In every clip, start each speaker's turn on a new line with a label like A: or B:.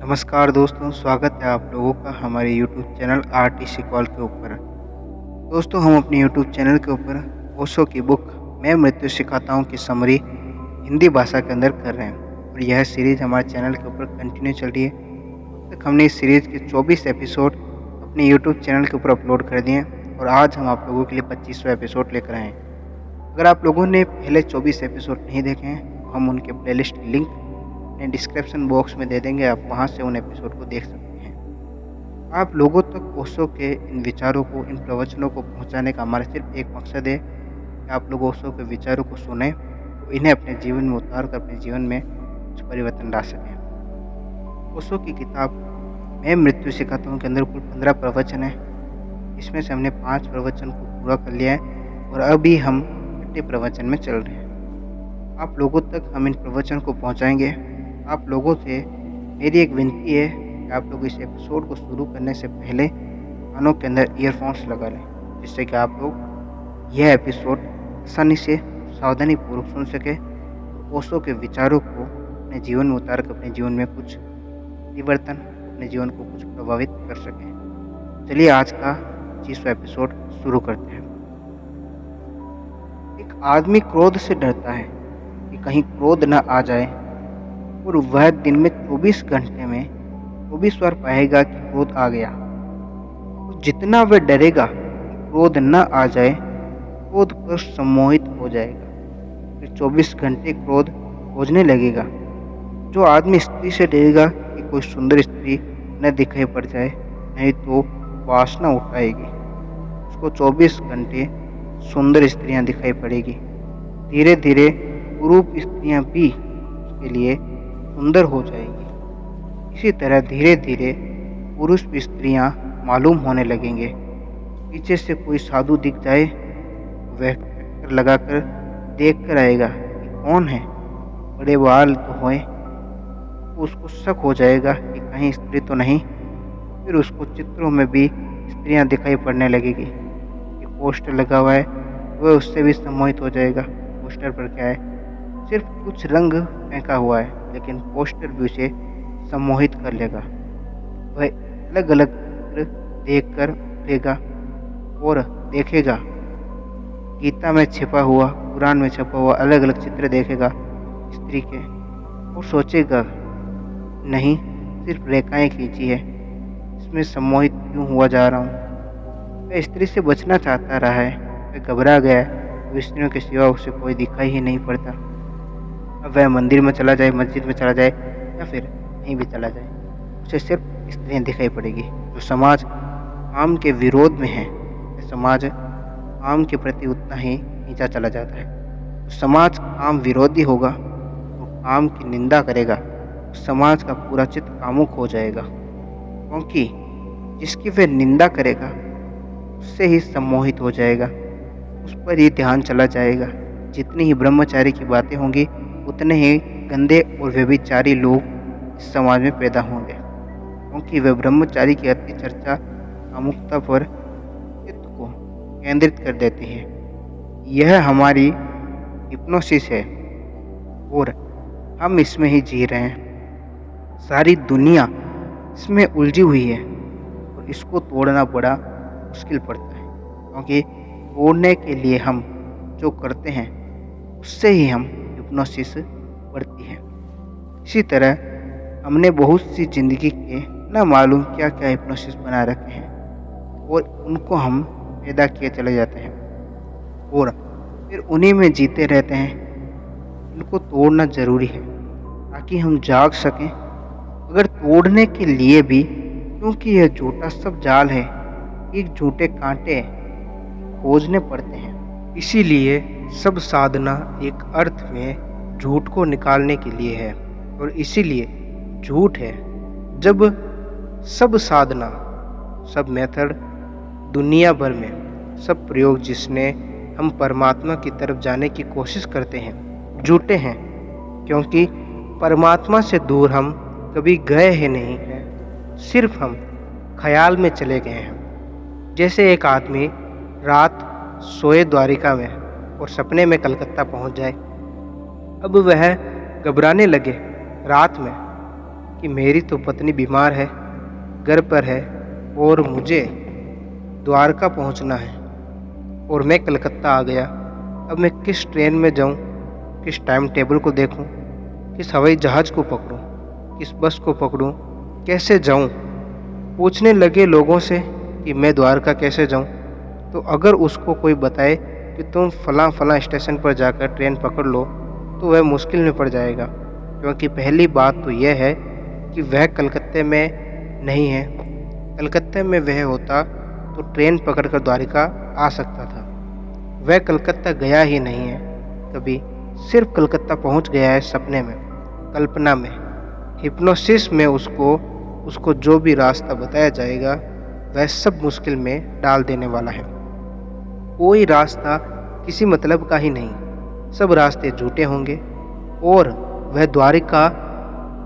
A: नमस्कार दोस्तों, स्वागत है आप लोगों का हमारे यूट्यूब चैनल आरटीसी कॉल के ऊपर। दोस्तों, हम अपने यूट्यूब चैनल के ऊपर ओशो की बुक मैं मृत्यु सिखाता हूँ की समरी हिंदी भाषा के अंदर कर रहे हैं और यह सीरीज़ हमारे चैनल के ऊपर कंटिन्यू चल रही है। अब तक हमने इस सीरीज़ के 24 एपिसोड अपने यूट्यूब चैनल के ऊपर अपलोड कर दिए हैं और आज हम आप लोगों के लिए 25वां एपिसोड लेकर आए हैं। अगर आप लोगों ने पहले 24 एपिसोड नहीं देखे हैं तो हम उनके प्लेलिस्ट की लिंक डिस्क्रिप्शन बॉक्स में दे देंगे, आप वहां से उन एपिसोड को देख सकते हैं। आप लोगों तक ओशो के इन विचारों को, इन प्रवचनों को पहुंचाने का हमारा सिर्फ एक मकसद है कि आप लोग ओशो के विचारों को सुने तो इन्हें अपने जीवन में उतार कर अपने जीवन में कुछ परिवर्तन ला सकें। ओशो की किताब मैं मृत्यु सिखाता हूँ के अंदर कुल 15 प्रवचन है। इसमें से हमने 5 प्रवचन को पूरा कर लिया है और अभी हम 6ठे प्रवचन में चल रहे हैं। आप लोगों तक हम इन प्रवचन को पहुँचाएँगे। आप लोगों से मेरी एक विनती है कि आप लोग इस एपिसोड को शुरू करने से पहले कानों के अंदर ईयरफोन्स लगा लें, जिससे कि आप लोग यह एपिसोड आसानी से सावधानीपूर्वक सुन सकें और ओशो के विचारों को अपने जीवन में उतार कर अपने जीवन में कुछ परिवर्तन, अपने जीवन को कुछ प्रभावित कर सकें। चलिए आज का 25वां एपिसोड शुरू करते हैं। एक आदमी क्रोध से डरता है कि कहीं क्रोध न आ जाए और वह दिन में 24 घंटे में 24 बार पाएगा कि क्रोध आ गया। तो जितना वह डरेगा कि क्रोध न आ जाए, क्रोध पर सम्मोहित हो जाएगा। फिर 24 घंटे क्रोध खोजने लगेगा। जो आदमी स्त्री से डरेगा कि कोई सुंदर स्त्री न दिखाई पड़ जाए, नहीं तो वासना उठाएगी, उसको 24 घंटे सुंदर स्त्रियां दिखाई पड़ेगी। धीरे धीरे कुरूप स्त्रियां भी उसके लिए सुंदर हो जाएगी। इसी तरह धीरे धीरे पुरुष स्त्रियां मालूम होने लगेंगे। पीछे से कोई साधु दिख जाए, वह चक्कर लगाकर देख कर आएगा कि कौन है, बड़े बाल तो होए, तो उसको शक हो जाएगा कि कहीं स्त्री तो नहीं। फिर उसको चित्रों में भी स्त्रियां दिखाई पड़ने लगेगी। कि पोस्टर लगा हुआ है, वह उससे भी सम्मोहित हो जाएगा। पोस्टर पर क्या है, सिर्फ कुछ रंग फेंका हुआ है, लेकिन पोस्टर भी उसे सम्मोहित कर लेगा। वह अलग अलग चित्र देख कर उठेगा और देखेगा, गीता में छिपा हुआ, कुरान में छपा हुआ अलग अलग चित्र देखेगा स्त्री के और सोचेगा नहीं, सिर्फ रेखाएं खींची है, इसमें सम्मोहित क्यों हुआ जा रहा हूँ। वह स्त्री से बचना चाहता रहा है, वह घबरा गया है, तो स्त्रियों के सिवा उसे कोई दिखाई ही नहीं पड़ता। अब वह मंदिर में चला जाए, मस्जिद में चला जाए या फिर कहीं भी चला जाए, उसे सिर्फ स्त्रियाँ दिखाई पड़ेगी। जो समाज काम के विरोध में है, वह समाज काम के प्रति उतना ही नीचा चला जाता है। जो समाज काम विरोधी होगा, वो काम की निंदा करेगा, तो समाज का पूरा चित्त कामुक हो जाएगा, क्योंकि जिसकी वह निंदा करेगा उससे ही सम्मोहित हो जाएगा, उस पर ही ध्यान चला जाएगा। जितनी ही ब्रह्मचारी की बातें होंगी, उतने ही गंदे और व्यभिचारी लोग इस समाज में पैदा होंगे, क्योंकि वह ब्रह्मचारी की अति चर्चा कामुकता पर चित्त को केंद्रित कर देती है। यह हमारी हिप्नोसिस है और हम इसमें ही जी रहे हैं। सारी दुनिया इसमें उलझी हुई है और इसको तोड़ना बड़ा मुश्किल पड़ता है, क्योंकि तोड़ने के लिए हम जो करते हैं उससे ही हम हिप्नोसिस बढ़ती है। इसी तरह हमने बहुत सी जिंदगी के न मालूम क्या क्या हिप्नोसिस बना रखे हैं और उनको हम पैदा किए चले जाते हैं और फिर उन्हीं में जीते रहते हैं। इनको तोड़ना ज़रूरी है ताकि हम जाग सकें। अगर तोड़ने के लिए भी, क्योंकि यह झूठा सब जाल है, एक झूठे कांटे खोजने पड़ते हैं। इसीलिए सब साधना एक अर्थ में झूठ को निकालने के लिए है और इसीलिए झूठ है। जब सब साधना, सब मेथड, दुनिया भर में सब प्रयोग जिसने हम परमात्मा की तरफ जाने की कोशिश करते हैं, झूठे हैं, क्योंकि परमात्मा से दूर हम कभी गए ही नहीं हैं, सिर्फ हम ख्याल में चले गए हैं। जैसे एक आदमी रात सोए द्वारिका में और सपने में कलकत्ता पहुंच जाए। अब वह घबराने लगे रात में कि मेरी तो पत्नी बीमार है, घर पर है और मुझे द्वारका पहुंचना है और मैं कलकत्ता आ गया। अब मैं किस ट्रेन में जाऊं, किस टाइम टेबल को देखूं, किस हवाई जहाज़ को पकड़ूं, किस बस को पकड़ूं, कैसे जाऊं। पूछने लगे लोगों से कि मैं द्वारका कैसे जाऊं। तो अगर उसको कोई बताए कि तुम फलां फलां स्टेशन पर जाकर ट्रेन पकड़ लो, तो वह मुश्किल में पड़ जाएगा, क्योंकि पहली बात तो यह है कि वह कलकत्ते में नहीं है। कलकत्ते में वह होता तो ट्रेन पकड़कर द्वारका आ सकता था। वह कलकत्ता गया ही नहीं है कभी, सिर्फ कलकत्ता पहुंच गया है सपने में, कल्पना में, हिप्नोसिस में। उसको जो भी रास्ता बताया जाएगा वह सब मुश्किल में डाल देने वाला है। कोई रास्ता किसी मतलब का ही नहीं, सब रास्ते झूठे होंगे और वह द्वारिका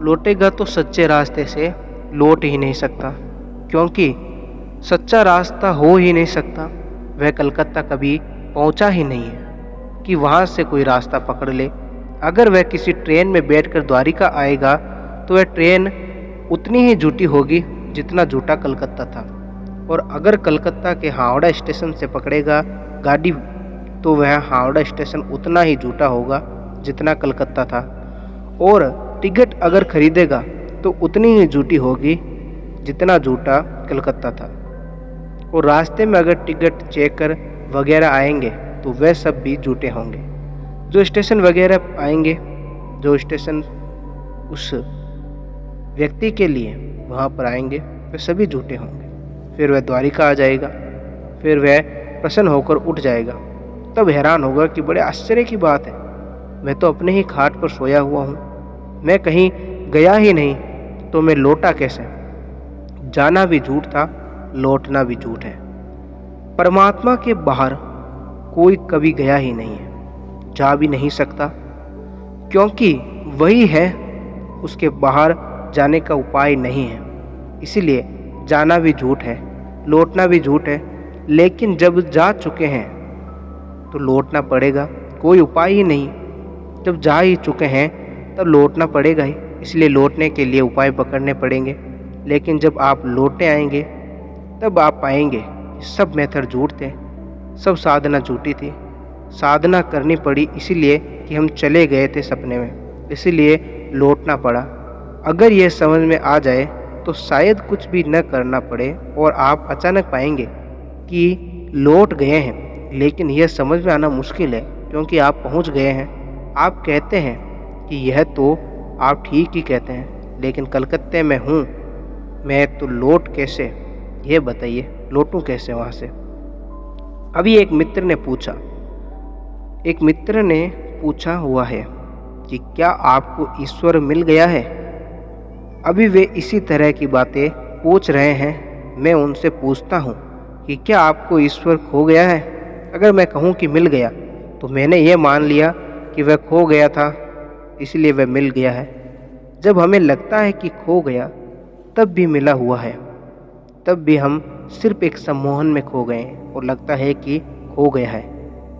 A: लौटेगा तो सच्चे रास्ते से लौट ही नहीं सकता, क्योंकि सच्चा रास्ता हो ही नहीं सकता। वह कलकत्ता कभी पहुंचा ही नहीं है कि वहां से कोई रास्ता पकड़ ले। अगर वह किसी ट्रेन में बैठकर द्वारिका आएगा तो वह ट्रेन उतनी ही झूठी होगी जितना झूठा कलकत्ता था। और अगर कलकत्ता के हावड़ा स्टेशन से पकड़ेगा गाड़ी तो वह हावड़ा स्टेशन उतना ही झूठा होगा जितना कलकत्ता था। और टिकट अगर खरीदेगा तो उतनी ही झूठी होगी जितना झूठा कलकत्ता था। और रास्ते में अगर टिकट चेकर वगैरह आएंगे तो वह सब भी झूठे होंगे। जो स्टेशन वगैरह आएंगे, जो स्टेशन उस व्यक्ति के लिए वहाँ पर आएंगे, वे सभी झूठे होंगे। फिर वह द्वारिका आ जाएगा, फिर वह प्रसन्न होकर उठ जाएगा। तब हैरान होगा कि बड़े आश्चर्य की बात है, मैं तो अपने ही खाट पर सोया हुआ हूँ, मैं कहीं गया ही नहीं, तो मैं लौटा कैसे। जाना भी झूठ था, लौटना भी झूठ है। परमात्मा के बाहर कोई कभी गया ही नहीं है, जा भी नहीं सकता, क्योंकि वही है, उसके बाहर जाने का उपाय नहीं है। इसीलिए जाना भी झूठ है, लौटना भी झूठ है। लेकिन जब जा चुके हैं तो लौटना पड़ेगा, कोई उपाय ही नहीं। जब जा ही चुके हैं तब लौटना पड़ेगा ही, इसलिए लौटने के लिए उपाय पकड़ने पड़ेंगे। लेकिन जब आप लौटे आएंगे तब आप पाएंगे कि सब मेथड झूठ थे, सब साधना झूठी थी। साधना करनी पड़ी इसीलिए कि हम चले गए थे सपने में, इसीलिए लौटना पड़ा। अगर यह समझ में आ जाए तो शायद कुछ भी न करना पड़े और आप अचानक पाएंगे कि लौट गए हैं। लेकिन यह समझ में आना मुश्किल है, क्योंकि आप पहुंच गए हैं। आप कहते हैं कि यह तो आप ठीक ही कहते हैं, लेकिन कलकत्ते में हूँ मैं, तो लौट कैसे, यह बताइए, लौटूं कैसे वहाँ से। अभी एक मित्र ने पूछा हुआ है कि क्या आपको ईश्वर मिल गया है। अभी वे इसी तरह की बातें पूछ रहे हैं। मैं उनसे पूछता हूँ कि क्या आपको ईश्वर खो गया है। अगर मैं कहूँ कि मिल गया तो मैंने ये मान लिया कि वह खो गया था, इसलिए वह मिल गया है। जब हमें लगता है कि खो गया तब भी मिला हुआ है, तब भी हम सिर्फ एक सम्मोहन में खो गए और लगता है कि खो गया है।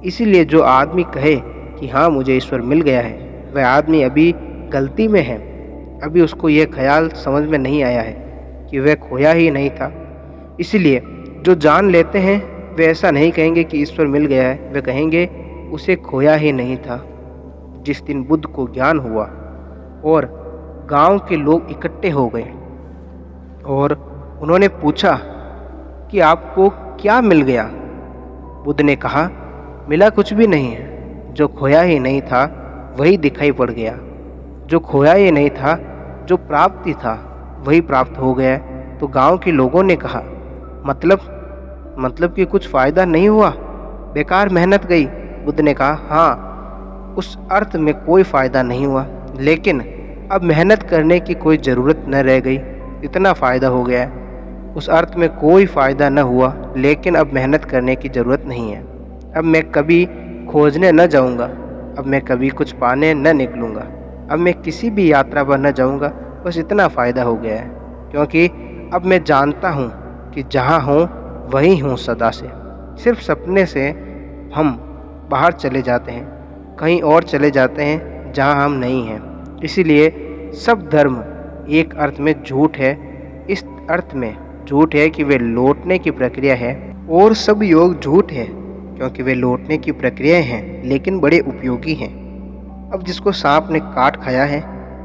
A: इसीलिए जो आदमी कहे कि हाँ मुझे ईश्वर मिल गया है, वह आदमी अभी गलती में है। अभी उसको यह ख्याल समझ में नहीं आया है कि वह खोया ही नहीं था। इसलिए जो जान लेते हैं वे ऐसा नहीं कहेंगे कि ईश्वर मिल गया है, वे कहेंगे उसे खोया ही नहीं था। जिस दिन बुद्ध को ज्ञान हुआ और गांव के लोग इकट्ठे हो गए और उन्होंने पूछा कि आपको क्या मिल गया। बुद्ध ने कहा, मिला कुछ भी नहीं है, जो खोया ही नहीं था वही दिखाई पड़ गया। जो खोया ही नहीं था, जो प्राप्ति था वही प्राप्त हो गया। तो गांव के लोगों ने कहा, मतलब कि कुछ फ़ायदा नहीं हुआ, बेकार मेहनत गई। बुद्ध ने कहा, हाँ, उस अर्थ में कोई फ़ायदा नहीं हुआ, लेकिन अब मेहनत करने की कोई ज़रूरत न रह गई, इतना फ़ायदा हो गया है। उस अर्थ में कोई फ़ायदा न हुआ, लेकिन अब मेहनत करने की ज़रूरत नहीं है। अब मैं कभी खोजने न जाऊंगा, अब मैं कभी कुछ पाने न निकलूंगा, अब मैं किसी भी यात्रा पर न जाऊंगा, बस इतना फ़ायदा हो गया है। क्योंकि अब मैं जानता हूँ कि जहाँ हूँ वहीं हूँ सदा से। सिर्फ सपने से हम बाहर चले जाते हैं, कहीं और चले जाते हैं जहाँ हम नहीं हैं। इसीलिए सब धर्म एक अर्थ में झूठ है। इस अर्थ में झूठ है कि वे लौटने की प्रक्रिया है, और सब योग झूठ है क्योंकि वे लौटने की प्रक्रियाएं हैं लेकिन बड़े उपयोगी हैं। अब जिसको सांप ने काट खाया है,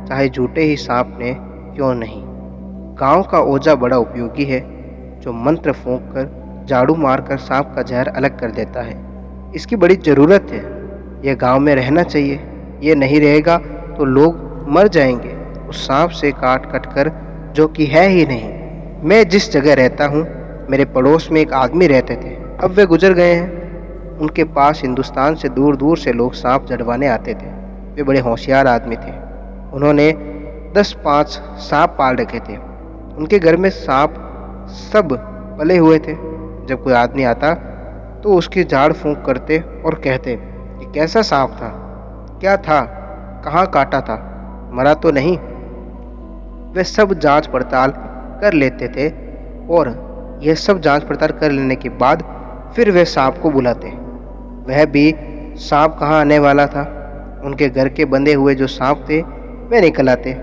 A: चाहे झूठे ही सांप ने क्यों नहीं। गांव का ओझा बड़ा उपयोगी है, जो मंत्र फूंक कर झाड़ू मारकर सांप का जहर अलग कर देता है। इसकी बड़ी ज़रूरत है। यह गांव में रहना चाहिए। ये नहीं रहेगा तो लोग मर जाएंगे उस सांप से काट कट कर, जो कि है ही नहीं। मैं जिस जगह रहता हूँ, मेरे पड़ोस में एक आदमी रहते थे। अब वे गुजर गए हैं। उनके पास हिंदुस्तान से दूर दूर से लोग सांप जड़वाने आते थे। वे बड़े होशियार आदमी थे। उन्होंने 10-5 सांप पाल रखे थे। उनके घर में सांप सब पले हुए थे। जब कोई आदमी आता तो उसकी झाड़ फूंक करते और कहते कि कैसा सांप था, क्या था, कहाँ काटा था, मरा तो नहीं। वे सब जांच पड़ताल कर लेते थे, और यह सब जांच पड़ताल कर लेने के बाद फिर वे सांप को बुलाते। वह भी सांप कहाँ आने वाला था। उनके घर के बंधे हुए जो सांप थे वे निकल आते।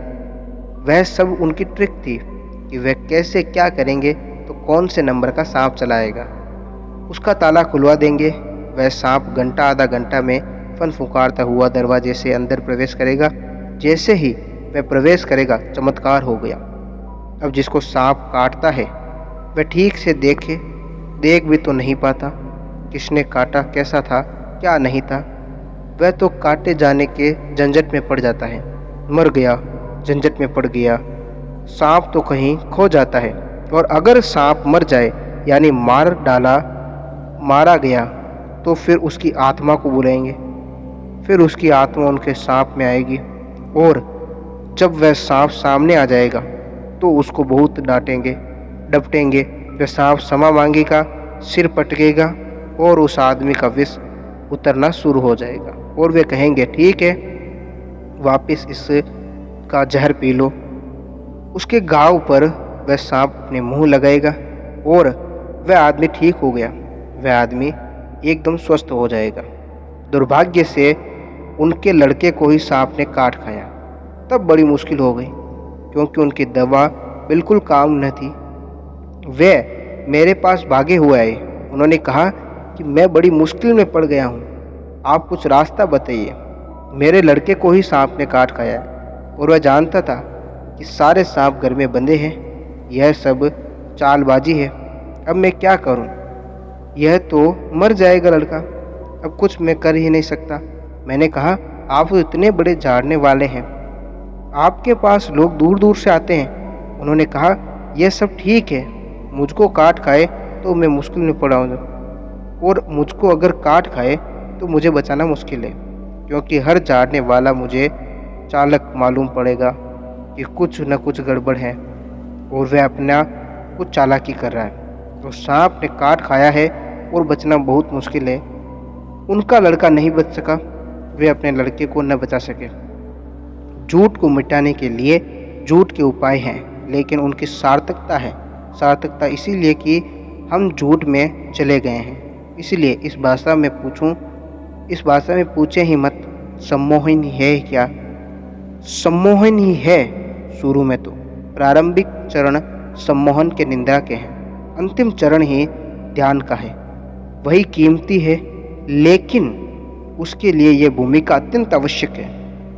A: वह सब उनकी ट्रिक थी कि वह कैसे क्या करेंगे तो कौन से नंबर का सांप चलाएगा, उसका ताला खुलवा देंगे। वह सांप घंटा आधा घंटा में फन फुकारता हुआ दरवाजे से अंदर प्रवेश करेगा। जैसे ही वह प्रवेश करेगा, चमत्कार हो गया। अब जिसको सांप काटता है वह ठीक से देख भी तो नहीं पाता किसने काटा, कैसा था, क्या नहीं था। वह तो काटे जाने के झंझट में पड़ जाता है। मर गया, झंझट में पड़ गया। सांप तो कहीं खो जाता है, और अगर सांप मर जाए यानी मारा गया, तो फिर उसकी आत्मा को बुलाएंगे। फिर उसकी आत्मा उनके सांप में आएगी, और जब वह सांप सामने आ जाएगा तो उसको बहुत डांटेंगे, डपटेंगे। वह सांप क्षमा मांगेगा, सिर पटकेगा, और उस आदमी का विष उतरना शुरू हो जाएगा, और वे कहेंगे ठीक है, वापस इसका जहर पी लो। उसके घाव पर वह सांप अपने मुंह लगाएगा, और वह आदमी ठीक हो गया। वह आदमी एकदम स्वस्थ हो जाएगा। दुर्भाग्य से उनके लड़के को ही सांप ने काट खाया। तब बड़ी मुश्किल हो गई, क्योंकि उनकी दवा बिल्कुल काम न थी। वे मेरे पास भागे हुए आए। उन्होंने कहा कि मैं बड़ी मुश्किल में पड़ गया हूँ, आप कुछ रास्ता बताइए। मेरे लड़के को ही सांप ने काट खाया, और वह जानता था कि सारे सांप घर में बंधे हैं। यह सब चालबाजी है। अब मैं क्या करूं? यह तो मर जाएगा लड़का। अब कुछ मैं कर ही नहीं सकता। मैंने कहा आप तो इतने बड़े झाड़ने वाले हैं, आपके पास लोग दूर दूर से आते हैं। उन्होंने कहा यह सब ठीक है, मुझको काट खाए तो मैं मुश्किल में पड़ा हूँ, और मुझको अगर काट खाए तो मुझे बचाना मुश्किल है, क्योंकि हर झाड़ने वाला मुझे चालक मालूम पड़ेगा कि कुछ न कुछ गड़बड़ है, और वह अपना कुछ चालाकी कर रहा है। तो सांप ने काट खाया है और बचना बहुत मुश्किल है। उनका लड़का नहीं बच सका, वे अपने लड़के को न बचा सके। झूठ को मिटाने के लिए झूठ के उपाय हैं, लेकिन उनकी सार्थकता है। सार्थकता इसीलिए कि हम झूठ में चले गए हैं। इसलिए इस भाषा में पूछे ही मत, सम्मोहन है क्या? सम्मोहन ही है। शुरू में तो प्रारंभिक चरण सम्मोहन के निंदा के हैं, अंतिम चरण ही ध्यान का है। वही कीमती है, लेकिन उसके लिए यह भूमिका अत्यंत आवश्यक है।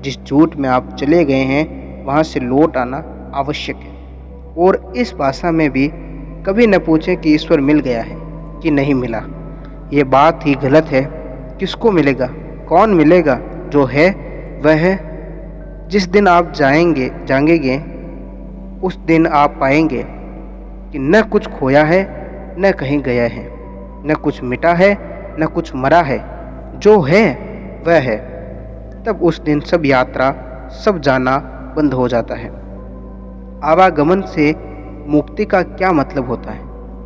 A: जिस झूठ में आप चले गए हैं वहाँ से लौट आना आवश्यक है। और इस भाषा में भी कभी न पूछें कि ईश्वर मिल गया है कि नहीं मिला। ये बात ही गलत है। किसको मिलेगा? कौन मिलेगा? जो है वह है। जिस दिन आप जाएंगे उस दिन आप पाएंगे कि न कुछ खोया है, न कहीं गया है, न कुछ मिटा है, न कुछ मरा है। जो है वह है। तब उस दिन सब यात्रा, सब जाना बंद हो जाता है। आवागमन से मुक्ति का क्या मतलब होता है?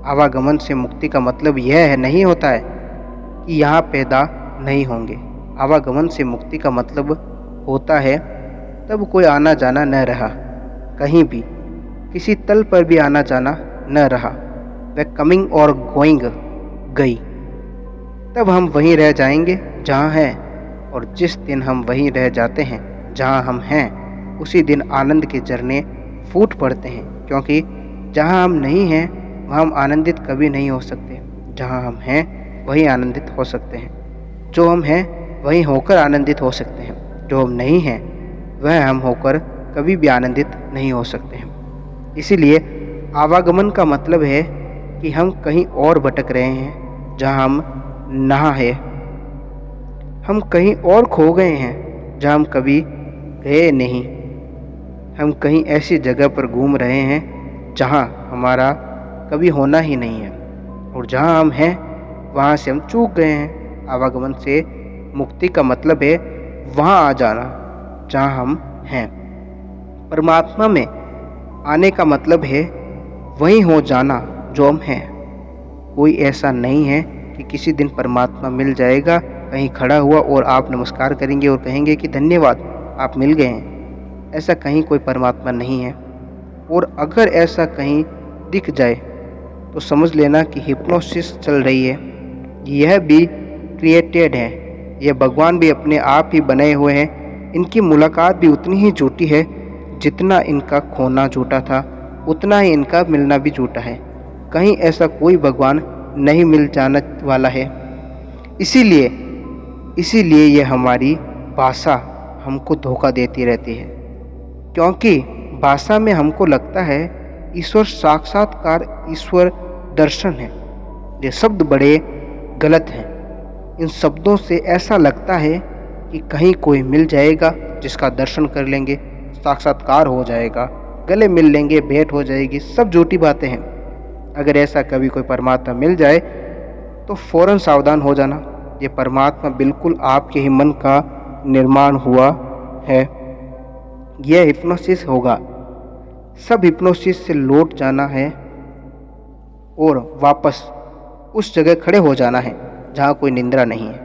A: आवागमन से मुक्ति का मतलब यह नहीं होता है कि यहाँ पैदा नहीं होंगे। आवागमन से मुक्ति का मतलब होता है तब कोई आना जाना न रहा, कहीं भी किसी तल पर भी आना जाना न रहा। वह कमिंग और गोइंग गई। तब हम वहीं रह जाएंगे जहाँ हैं, और जिस दिन हम वहीं रह जाते हैं जहाँ हम हैं, उसी दिन आनंद के झरने फूट पड़ते हैं, क्योंकि जहाँ हम नहीं हैं वहाँ हम आनंदित कभी नहीं हो सकते। जहाँ हम हैं वही आनंदित हो सकते हैं। जो हम हैं वही होकर आनंदित हो सकते हैं। जो हम नहीं हैं वह हम होकर कभी भी आनंदित नहीं हो सकते हैं। इसीलिए आवागमन का मतलब है कि हम कहीं और भटक रहे हैं जहाँ हम ना हैं। हम कहीं और खो गए हैं जहाँ हम कभी गए नहीं। हम कहीं ऐसी जगह पर घूम रहे हैं जहाँ हमारा कभी होना ही नहीं है, और जहाँ हम हैं वहाँ से हम चूक गए हैं। आवागमन से मुक्ति का मतलब है वहाँ आ जाना जहाँ हम हैं। परमात्मा में आने का मतलब है वहीं हो जाना जो हम हैं। कोई ऐसा नहीं है कि किसी दिन परमात्मा मिल जाएगा कहीं खड़ा हुआ और आप नमस्कार करेंगे और कहेंगे कि धन्यवाद आप मिल गए हैं। ऐसा कहीं कोई परमात्मा नहीं है। और अगर ऐसा कहीं दिख जाए तो समझ लेना कि हिप्नोसिस चल रही है। यह भी क्रिएटेड है। यह भगवान भी अपने आप ही बनाए हुए हैं। इनकी मुलाकात भी उतनी ही झूठी है जितना इनका खोना झूठा था, उतना ही इनका मिलना भी झूठा है। कहीं ऐसा कोई भगवान नहीं मिल जाने वाला है। इसीलिए यह हमारी भाषा हमको धोखा देती रहती है, क्योंकि भाषा में हमको लगता है ईश्वर साक्षात्कार, ईश्वर दर्शन है। ये शब्द बड़े गलत हैं। इन शब्दों से ऐसा लगता है कि कहीं कोई मिल जाएगा जिसका दर्शन कर लेंगे, साक्षात्कार हो जाएगा, गले मिल लेंगे, भेंट हो जाएगी। सब झूठी बातें हैं। अगर ऐसा कभी कोई परमात्मा मिल जाए तो फौरन सावधान हो जाना। ये परमात्मा बिल्कुल आपके ही मन का निर्माण हुआ है। यह हिप्नोसिस होगा। सब हिप्नोसिस से लौट जाना है और वापस उस जगह खड़े हो जाना है जहाँ कोई निंद्रा नहीं है,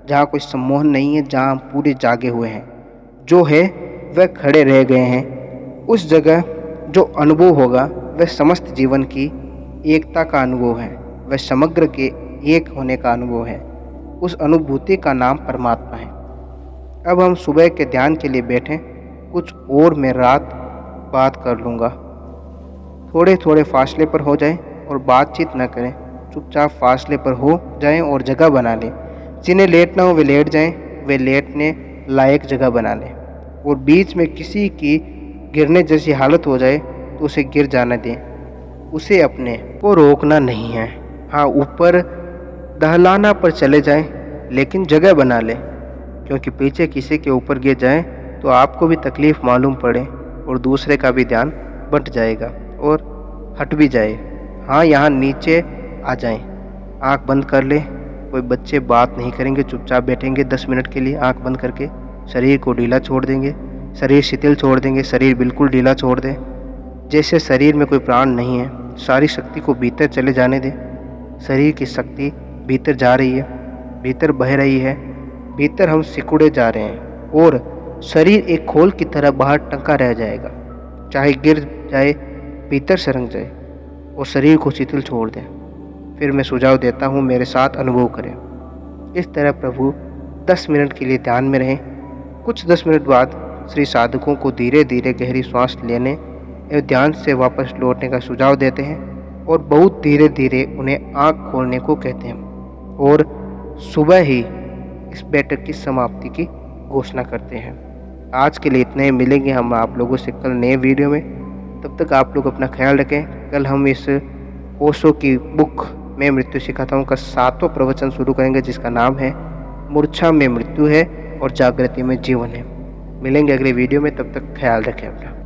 A: जहाँ कोई सम्मोहन नहीं है, जहाँ हम पूरे जागे हुए हैं। जो है वह खड़े रह गए हैं। उस जगह जो अनुभव होगा वह समस्त जीवन की एकता का अनुभव है। वह समग्र के एक होने का अनुभव है। उस अनुभूति का नाम परमात्मा है। अब हम सुबह के ध्यान के लिए बैठें। कुछ और मैं रात बात कर लूँगा। थोड़े थोड़े फासले पर हो जाएं और बातचीत न करें। चुपचाप फासले पर हो जाएं और जगह बना लें। जिन्हें लेटना हो वे लेट जाएं, वे लेटने लायक जगह बना लें। और बीच में किसी की गिरने जैसी हालत हो जाए तो उसे गिर जाने दें। उसे अपने को रोकना नहीं है। हाँ, ऊपर दहलाना पर चले जाएं, लेकिन जगह बना लें, क्योंकि पीछे किसी के ऊपर गिर जाएं तो आपको भी तकलीफ़ मालूम पड़े और दूसरे का भी ध्यान बंट जाएगा और हट भी जाए। हाँ, यहाँ नीचे आ जाएं, आँख बंद कर लें। कोई बच्चे बात नहीं करेंगे, चुपचाप बैठेंगे 10 मिनट के लिए आँख बंद करके। शरीर को ढीला छोड़ देंगे, शरीर शिथिल छोड़ देंगे, शरीर बिल्कुल ढीला छोड़ दें, जैसे शरीर में कोई प्राण नहीं है। सारी शक्ति को भीतर चले जाने दें। शरीर की शक्ति भीतर जा रही है, भीतर बह रही है, भीतर हम सिकुड़े जा रहे हैं और शरीर एक खोल की तरह बाहर टंका रह जाएगा। चाहे गिर जाए, भीतर सरक जाए और शरीर को शिथिल छोड़ दें। फिर मैं सुझाव देता हूँ, मेरे साथ अनुभव करें। इस तरह प्रभु 10 मिनट के लिए ध्यान में रहें। कुछ 10 मिनट बाद श्री साधकों को धीरे धीरे गहरी सांस लेने एवं ध्यान से वापस लौटने का सुझाव देते हैं और बहुत धीरे धीरे उन्हें आँख खोलने को कहते हैं और सुबह ही इस बैठक की समाप्ति की घोषणा करते हैं। आज के लिए इतना ही। मिलेंगे हम आप लोगों से कल नए वीडियो में। तब तक आप लोग अपना ख्याल रखें। कल हम इस ओशो की बुक में मृत्यु सिखाताओं का 7वां प्रवचन शुरू करेंगे, जिसका नाम है मूर्छा में मृत्यु है और जागृति में जीवन है। मिलेंगे अगले वीडियो में। तब तक ख्याल रखें अपना।